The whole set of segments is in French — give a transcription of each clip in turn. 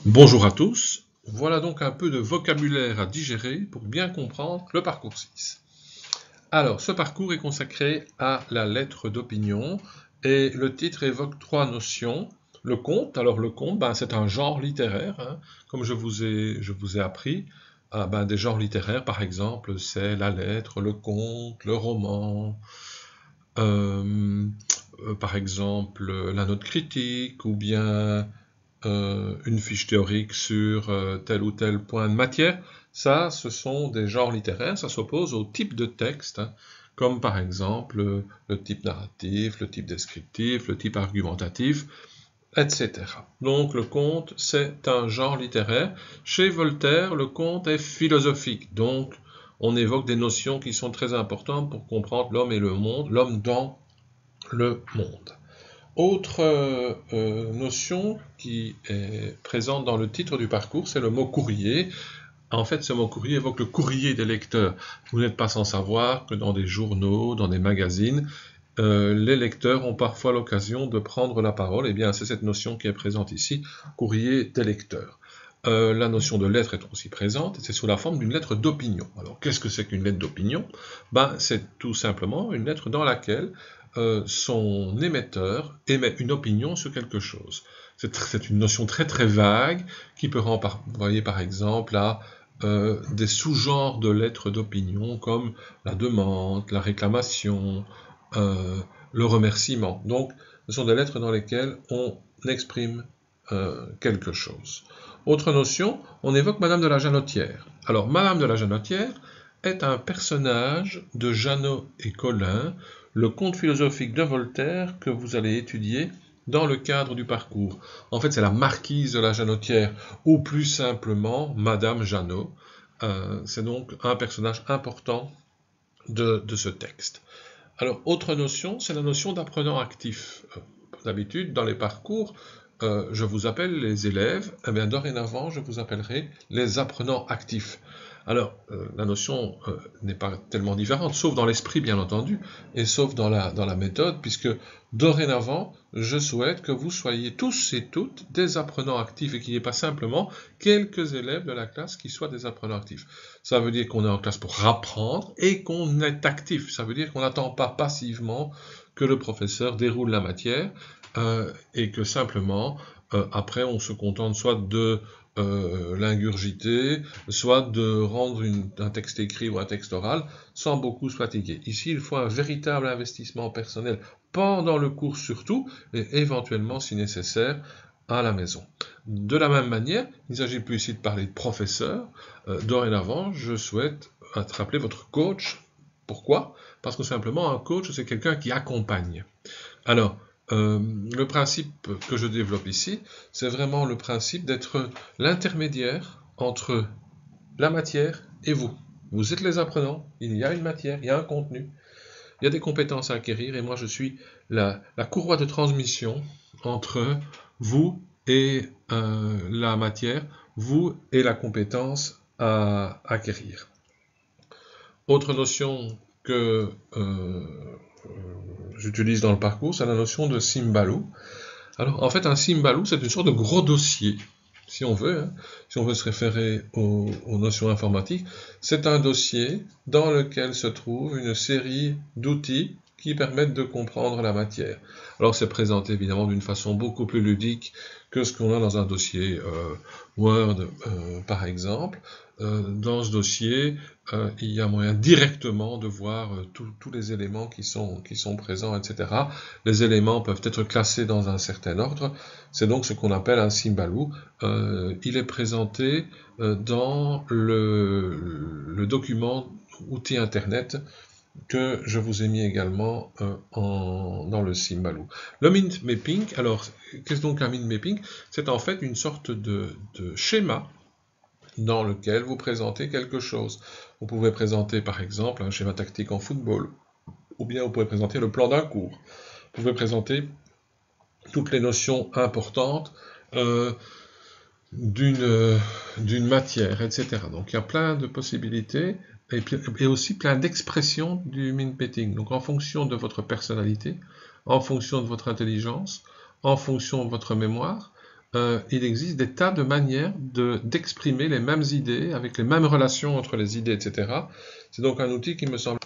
Bonjour à tous, voilà donc un peu de vocabulaire à digérer pour bien comprendre le parcours 6. Alors, ce parcours est consacré à la lettre d'opinion et le titre évoque trois notions. Le conte, alors le conte, c'est un genre littéraire, hein, comme je vous ai appris. Des genres littéraires, par exemple, c'est la lettre, le conte, le roman, euh, par exemple la note critique, ou bien une fiche théorique sur tel ou tel point de matière. Ça, ce sont des genres littéraires, ça s'oppose au type de texte, hein, comme par exemple le type narratif, le type descriptif, le type argumentatif, etc. Donc le conte, c'est un genre littéraire. Chez Voltaire, le conte est philosophique, donc on évoque des notions qui sont très importantes pour comprendre l'homme et le monde, l'homme dans le monde. Autre notion qui est présente dans le titre du parcours, c'est le mot courrier. En fait, ce mot courrier évoque le courrier des lecteurs. Vous n'êtes pas sans savoir que dans des journaux, dans des magazines, les lecteurs ont parfois l'occasion de prendre la parole. Eh bien, c'est cette notion qui est présente ici, courrier des lecteurs. La notion de lettre est aussi présente, et c'est sous la forme d'une lettre d'opinion. Alors, qu'est-ce que c'est qu'une lettre d'opinion? C'est tout simplement une lettre dans laquelle son émetteur émet une opinion sur quelque chose. C'est une notion très très vague qui peut renvoyer par exemple à des sous-genres de lettres d'opinion comme la demande, la réclamation, le remerciement. Donc, ce sont des lettres dans lesquelles on exprime quelque chose. Autre notion, on évoque Madame de la Janotière. Alors, Madame de la Janotière est un personnage de Janot et Collin, le conte philosophique de Voltaire que vous allez étudier dans le cadre du parcours. En fait, c'est la marquise de la Janotière, ou plus simplement Madame Janot. C'est donc un personnage important de ce texte. Alors, autre notion, c'est la notion d'apprenant actif. D'habitude, dans les parcours, je vous appelle les élèves, eh bien, dorénavant, je vous appellerai les apprenants actifs. Alors, la notion n'est pas tellement différente, sauf dans l'esprit, bien entendu, et sauf dans la méthode, puisque dorénavant, je souhaite que vous soyez tous et toutes des apprenants actifs et qu'il n'y ait pas simplement quelques élèves de la classe qui soient des apprenants actifs. Ça veut dire qu'on est en classe pour apprendre et qu'on est actif. Ça veut dire qu'on n'attend pas passivement que le professeur déroule la matière et que simplement, après, on se contente soit de l'ingurgiter, soit de rendre un texte écrit ou un texte oral sans beaucoup se fatiguer. Ici, il faut un véritable investissement personnel pendant le cours surtout, et éventuellement, si nécessaire, à la maison. De la même manière, il ne s'agit plus ici de parler de professeur. Dorénavant, je souhaite être appelé votre coach. Pourquoi? Parce que simplement, un coach, c'est quelqu'un qui accompagne. Alors, le principe que je développe ici, c'est vraiment le principe d'être l'intermédiaire entre la matière et vous. Vous êtes les apprenants, il y a une matière, il y a un contenu, il y a des compétences à acquérir, et moi je suis la courroie de transmission entre vous et la matière, vous et la compétence à acquérir. Autre notion que j'utilise dans le parcours, c'est la notion de Simbalou. Alors, en fait, un Simbalou, c'est une sorte de gros dossier, si on veut, hein, si on veut se référer aux notions informatiques. C'est un dossier dans lequel se trouve une série d'outils qui permettent de comprendre la matière. Alors, c'est présenté évidemment d'une façon beaucoup plus ludique que ce qu'on a dans un dossier Word, par exemple. Dans ce dossier, il y a moyen directement de voir tous les éléments qui sont présents, etc. Les éléments peuvent être classés dans un certain ordre. C'est donc ce qu'on appelle un Simbalou. Il est présenté dans le document outil internet que je vous ai mis également dans le Simbalou. Le mint mapping, alors qu'est-ce donc un mint mapping? C'est en fait une sorte de schéma dans lequel vous présentez quelque chose. Vous pouvez présenter par exemple un schéma tactique en football, ou bien vous pouvez présenter le plan d'un cours. Vous pouvez présenter toutes les notions importantes d'une matière, etc. Donc il y a plein de possibilités et aussi plein d'expressions du min-petting. Donc en fonction de votre personnalité, en fonction de votre intelligence, en fonction de votre mémoire, il existe des tas de manières d'exprimer les mêmes idées, avec les mêmes relations entre les idées, etc. C'est donc un outil qui me semble...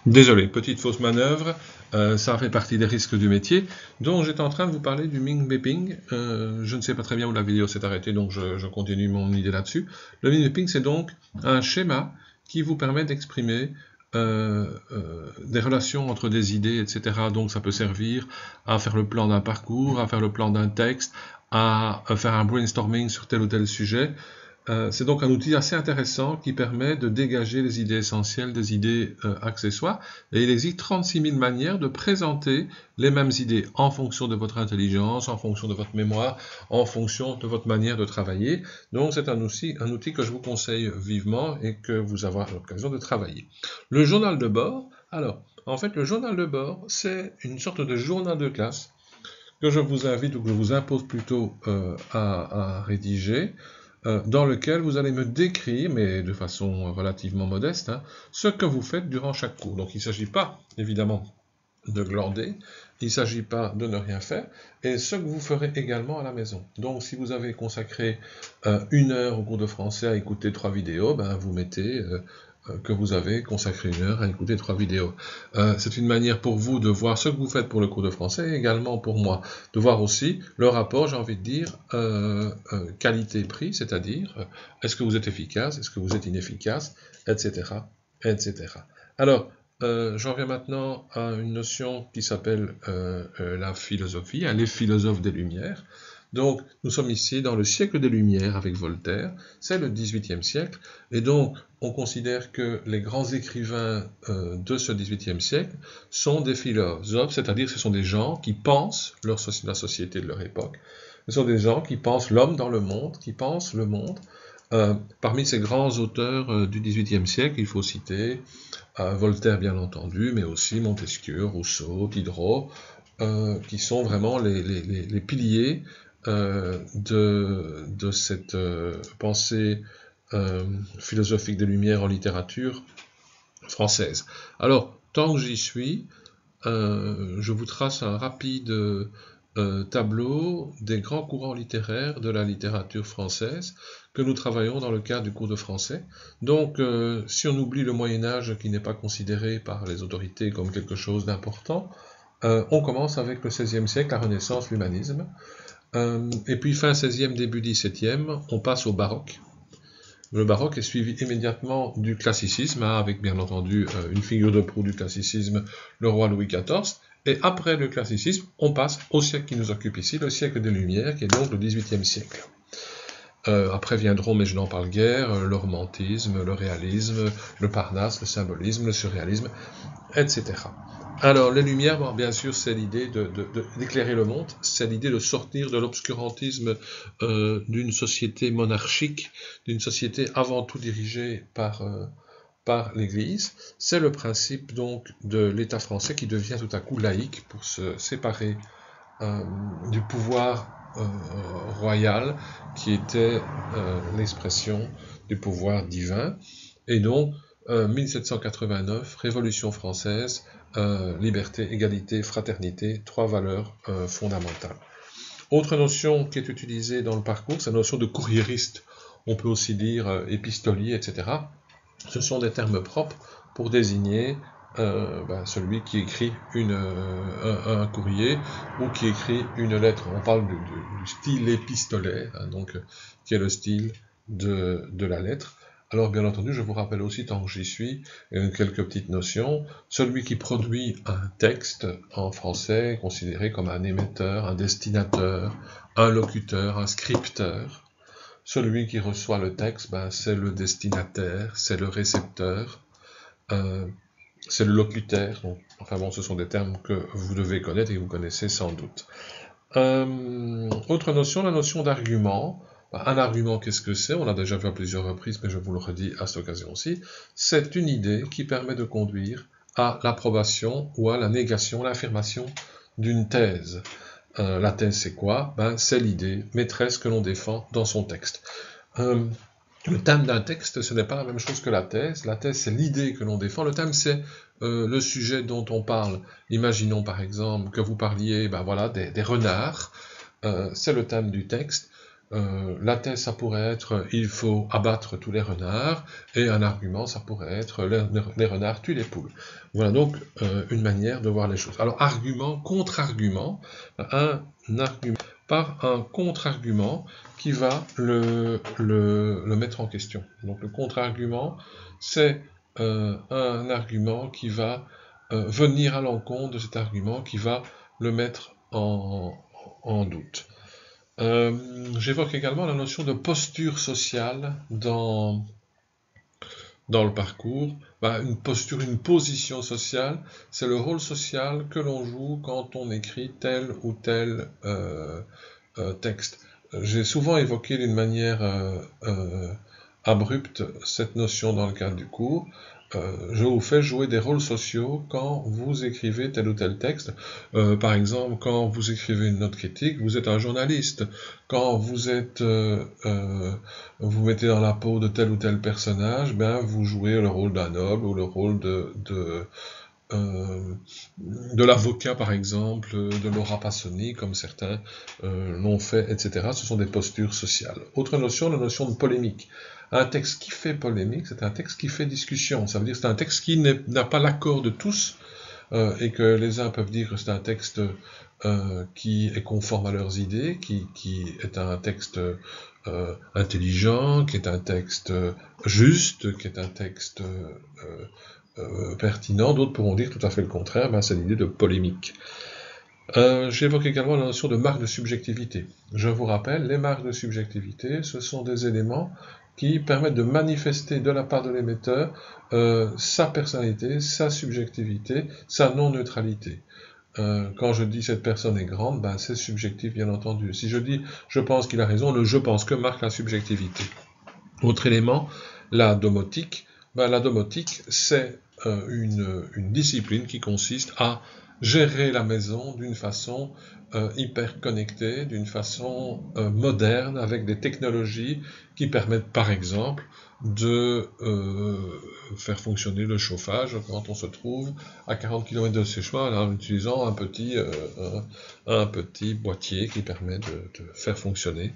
Désolé, petite fausse manœuvre, ça fait partie des risques du métier. Donc j'étais en train de vous parler du Ming Mapping. Je ne sais pas très bien où la vidéo s'est arrêtée, donc je continue mon idée là-dessus. Le Ming Mapping, c'est donc un schéma qui vous permet d'exprimer des relations entre des idées, etc. Donc ça peut servir à faire le plan d'un parcours, à faire le plan d'un texte, à faire un brainstorming sur tel ou tel sujet. C'est donc un outil assez intéressant qui permet de dégager les idées essentielles des idées accessoires. Et il existe 36 000 manières de présenter les mêmes idées en fonction de votre intelligence, en fonction de votre mémoire, en fonction de votre manière de travailler. Donc c'est un outil que je vous conseille vivement et que vous aurez l'occasion de travailler. Le journal de bord, alors en fait le journal de bord c'est une sorte de journal de classe que je vous invite ou que je vous impose plutôt à rédiger, dans lequel vous allez me décrire, mais de façon relativement modeste, ce que vous faites durant chaque cours. Donc il ne s'agit pas, évidemment, de glander, il ne s'agit pas de ne rien faire, et ce que vous ferez également à la maison. Donc si vous avez consacré 1 heure au cours de français à écouter 3 vidéos, ben, vous mettez que vous avez consacré 1 heure à écouter 3 vidéos. C'est une manière pour vous de voir ce que vous faites pour le cours de français, et également pour moi, de voir aussi le rapport, j'ai envie de dire, qualité-prix, c'est-à-dire, est-ce que vous êtes efficace, est-ce que vous êtes inefficace, etc. etc. Alors, j'en viens maintenant à une notion qui s'appelle la philosophie, les philosophes des Lumières. Donc, nous sommes ici dans le siècle des Lumières avec Voltaire, c'est le XVIIIe siècle, et donc on considère que les grands écrivains de ce XVIIIe siècle sont des philosophes, c'est-à-dire ce sont des gens qui pensent la société de leur époque, ce sont des gens qui pensent l'homme dans le monde, qui pensent le monde. Parmi ces grands auteurs du XVIIIe siècle, il faut citer Voltaire bien entendu, mais aussi Montesquieu, Rousseau, Diderot, qui sont vraiment les piliers de cette pensée philosophique des Lumières en littérature française. Alors, tant que j'y suis, je vous trace un rapide tableau des grands courants littéraires de la littérature française que nous travaillons dans le cadre du cours de français. Donc, si on oublie le Moyen-Âge qui n'est pas considéré par les autorités comme quelque chose d'important, on commence avec le XVIe siècle, la Renaissance, l'humanisme. Et puis fin 16e, début 17e, on passe au baroque. Le baroque est suivi immédiatement du classicisme, avec bien entendu une figure de proue du classicisme, le roi Louis XIV. Et après le classicisme, on passe au siècle qui nous occupe ici, le siècle des Lumières, qui est donc le XVIIIe siècle. Après viendront, mais je n'en parle guère, le romantisme, le réalisme, le Parnasse, le symbolisme, le surréalisme, etc. Alors, les Lumières, bon, bien sûr, c'est l'idée d'éclairer le monde, c'est l'idée de sortir de l'obscurantisme d'une société monarchique, d'une société avant tout dirigée par l'Église. C'est le principe donc de l'État français qui devient tout à coup laïque pour se séparer du pouvoir royal qui était l'expression du pouvoir divin. Et donc, 1789, Révolution française, liberté, égalité, fraternité, 3 valeurs fondamentales. Autre notion qui est utilisée dans le parcours, c'est la notion de courriériste. On peut aussi dire épistolier, etc. Ce sont des termes propres pour désigner celui qui écrit un courrier ou qui écrit une lettre. On parle du style épistolaire, donc, qui est le style de la lettre. Alors bien entendu, je vous rappelle aussi, tant que j'y suis, quelques petites notions. Celui qui produit un texte en français est considéré comme un émetteur, un destinateur, un locuteur, un scripteur. Celui qui reçoit le texte, c'est le destinataire, c'est le récepteur, c'est le locuteur. Donc, enfin bon, ce sont des termes que vous devez connaître et que vous connaissez sans doute. Autre notion, la notion d'argument. Un argument, qu'est-ce que c'est? On l'a déjà vu à plusieurs reprises, mais je vous le redis à cette occasion aussi. C'est une idée qui permet de conduire à l'approbation ou à la négation, l'affirmation d'une thèse. La thèse, c'est quoi? C'est l'idée maîtresse que l'on défend dans son texte. Le thème d'un texte, ce n'est pas la même chose que la thèse. La thèse, c'est l'idée que l'on défend. Le thème, c'est le sujet dont on parle. Imaginons par exemple que vous parliez voilà, des renards. C'est le thème du texte. La thèse, ça pourrait être « il faut abattre tous les renards » et un argument, ça pourrait être « les renards tuent les poules ». Voilà donc une manière de voir les choses. Alors argument, contre-argument, un argument par un contre-argument qui va le mettre en question. Donc le contre-argument, c'est un argument qui va venir à l'encontre de cet argument, qui va le mettre en doute. J'évoque également la notion de posture sociale dans le parcours. Une posture, une position sociale, c'est le rôle social que l'on joue quand on écrit tel ou tel texte. J'ai souvent évoqué d'une manière abrupte cette notion dans le cadre du cours. Je vous fais jouer des rôles sociaux quand vous écrivez tel ou tel texte. Par exemple, quand vous écrivez une note critique, vous êtes un journaliste. Quand vous êtes, vous mettez dans la peau de tel ou tel personnage, vous jouez le rôle d'un noble ou le rôle de l'avocat, par exemple, de Laura Passoni, comme certains l'ont fait, etc. Ce sont des postures sociales. Autre notion, la notion de polémique. Un texte qui fait polémique, c'est un texte qui fait discussion. Ça veut dire que c'est un texte qui n'a pas l'accord de tous, et que les uns peuvent dire que c'est un texte qui est conforme à leurs idées, qui est un texte intelligent, qui est un texte juste, qui est un texte pertinent. D'autres pourront dire tout à fait le contraire, c'est l'idée de polémique. J'évoque également la notion de marque de subjectivité. Je vous rappelle, les marques de subjectivité, ce sont des éléments qui permettent de manifester de la part de l'émetteur sa personnalité, sa subjectivité, sa non-neutralité. Quand je dis cette personne est grande, c'est subjectif bien entendu. Si je dis je pense qu'il a raison, le je pense que marque la subjectivité. Autre élément, la domotique. La domotique, c'est une discipline qui consiste à gérer la maison d'une façon hyper connectée, d'une façon moderne, avec des technologies qui permettent par exemple de faire fonctionner le chauffage quand on se trouve à 40 km de chez soi en utilisant un petit boîtier qui permet de faire fonctionner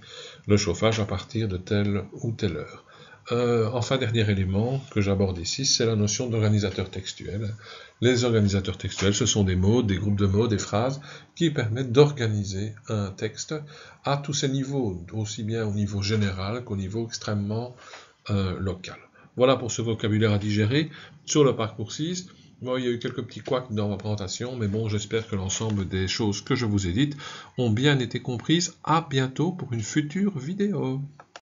le chauffage à partir de telle ou telle heure. Enfin, dernier élément que j'aborde ici, c'est la notion d'organisateur textuel. Les organisateurs textuels, ce sont des mots, des groupes de mots, des phrases qui permettent d'organiser un texte à tous ces niveaux, aussi bien au niveau général qu'au niveau extrêmement local. Voilà pour ce vocabulaire à digérer sur le parcours 6. Bon, il y a eu quelques petits couacs dans ma présentation, mais bon, j'espère que l'ensemble des choses que je vous ai dites ont bien été comprises. À bientôt pour une future vidéo.